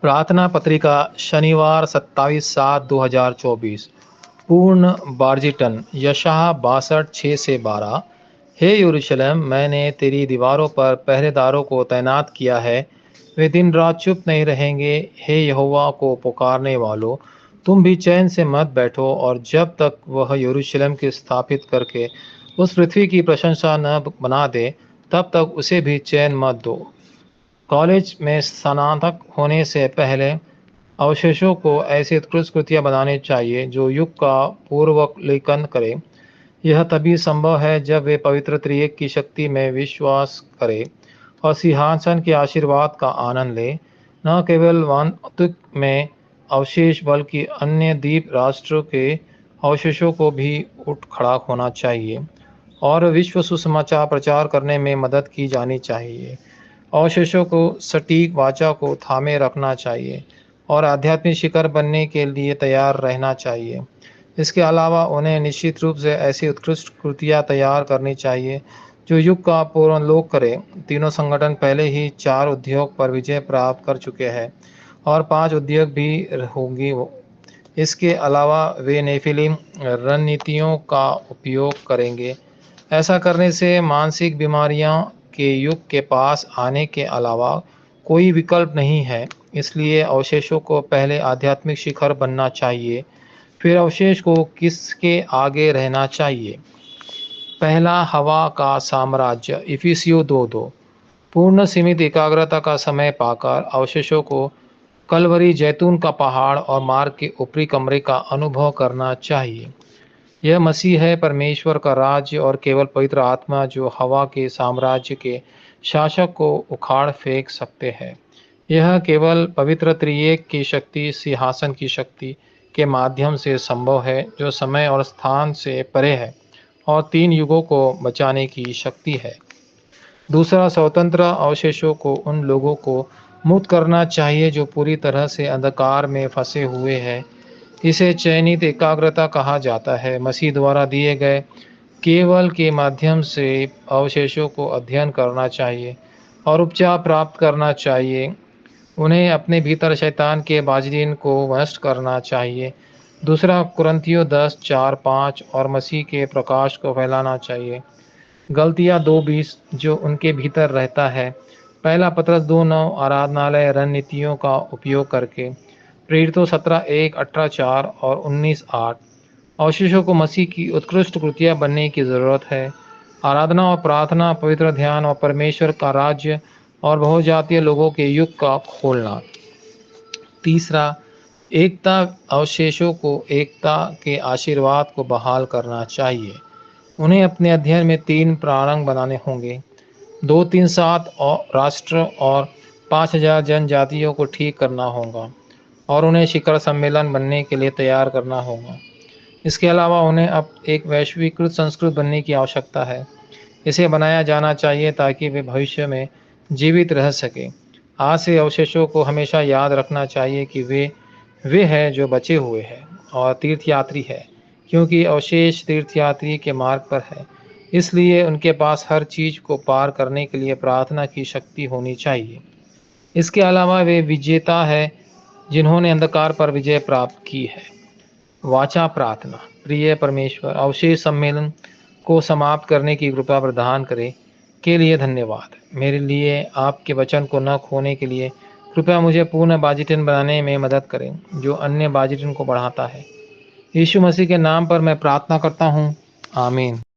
प्रार्थना पत्रिका शनिवार 27/7/2024। पूर्ण बार्जिटन यशाह 62:6-12। हे यरूशलेम, मैंने तेरी दीवारों पर पहरेदारों को तैनात किया है, वे दिन रात चुप नहीं रहेंगे। हे यहोवा को पुकारने वालों, तुम भी चैन से मत बैठो, और जब तक वह यरूशलेम की स्थापित करके उस पृथ्वी की प्रशंसा न बना दे, तब तक उसे भी चैन मत दो। कॉलेज में स्नातक होने से पहले अवशेषों को ऐसी उत्कृष्ट कृतियाँ बनानी चाहिए जो युग का पूर्वावलोकन करें। यह तभी संभव है जब वे पवित्र त्रिएक की शक्ति में विश्वास करें और सिंहासन के आशीर्वाद का आनंद लें। न केवल वास्तविक में अवशेष, बल्कि अन्य द्वीप राष्ट्रों के अवशेषों को भी उठ खड़ा होना चाहिए और विश्व सुसमाचार प्रचार करने में मदद की जानी चाहिए। अवशेषों को सटीक वाचा को थामे रखना चाहिए और आध्यात्मिक शिखर बनने के लिए तैयार रहना चाहिए। इसके अलावा उन्हें निश्चित रूप से ऐसी उत्कृष्ट कृतियाँ तैयार करनी चाहिए जो युग का पूर्वावलोकन करें। तीनों संगठन पहले ही 4 उद्योग पर विजय प्राप्त कर चुके हैं और 5 उद्योग भी होंगी। इसके अलावा वे नेफिलिम रणनीतियों का उपयोग करेंगे। ऐसा करने से मानसिक बीमारियों के युग के पास आने के अलावा कोई विकल्प नहीं है। इसलिए अवशेषों को पहले आध्यात्मिक शिखर बनना चाहिए, फिर अवशेष को किसके आगे रहना चाहिए। पहला, हवा का साम्राज्य। इफिसियों 2:2। पूर्ण सीमित एकाग्रता का समय पाकर अवशेषों को कलवरी, जैतून का पहाड़ और मार्ग के ऊपरी कमरे का अनुभव करना चाहिए। यह मसीह है, परमेश्वर का राज्य और केवल पवित्र आत्मा जो हवा के साम्राज्य के शासक को उखाड़ फेंक सकते हैं। यह केवल पवित्र त्रिएक की शक्ति, सिंहासन की शक्ति के माध्यम से संभव है, जो समय और स्थान से परे है और 3 युगों को बचाने की शक्ति है। दूसरा, स्वतंत्र अवशेषों को उन लोगों को मुक्त करना चाहिए जो पूरी तरह से अंधकार में फंसे हुए हैं। इसे चयनित एकाग्रता कहा जाता है। मसीह द्वारा दिए गए केवल के माध्यम से अवशेषों को अध्ययन करना चाहिए और उपचार प्राप्त करना चाहिए। उन्हें अपने भीतर शैतान के बाज़ीन को नष्ट करना चाहिए। दूसरा कुरिन्थियों 10:4-5 और मसीह के प्रकाश को फैलाना चाहिए। गलतियाँ 2:20 जो उनके भीतर रहता है। पहला पत्रस 2:9 आराधनालय रणनीतियों का उपयोग करके। प्रेरितों 17:1-18-4 और 19:8। अवशेषों को मसीह की उत्कृष्ट कृतियाँ बनने की ज़रूरत है। आराधना और प्रार्थना, पवित्र ध्यान और परमेश्वर का राज्य और बहुजातीय लोगों के युग का खोलना। तीसरा, एकता। अवशेषों को एकता के आशीर्वाद को बहाल करना चाहिए। उन्हें अपने अध्ययन में 3 प्रारंभ बनाने होंगे। 2-3-7 और राष्ट्र और 5,000 जनजातियों को ठीक करना होगा और उन्हें शिखर सम्मेलन बनने के लिए तैयार करना होगा। इसके अलावा उन्हें अब एक वैश्वीकृत संस्कृत बनने की आवश्यकता है। इसे बनाया जाना चाहिए ताकि वे भविष्य में जीवित रह सके। आज से अवशेषों को हमेशा याद रखना चाहिए कि वे हैं जो बचे हुए हैं और तीर्थयात्री है, क्योंकि अवशेष तीर्थयात्री के मार्ग पर है। इसलिए उनके पास हर चीज़ को पार करने के लिए प्रार्थना की शक्ति होनी चाहिए। इसके अलावा वे विजेता है जिन्होंने अंधकार पर विजय प्राप्त की है। वाचा प्रार्थना। प्रिय परमेश्वर, अवशेष सम्मेलन को समाप्त करने की कृपा प्रदान करें के लिए धन्यवाद। मेरे लिए आपके वचन को न खोने के लिए कृपया मुझे पूर्ण बाजिटिन बनाने में मदद करें, जो अन्य बाजिटिन को बढ़ाता है। यीशु मसीह के नाम पर मैं प्रार्थना करता हूँ, आमीन।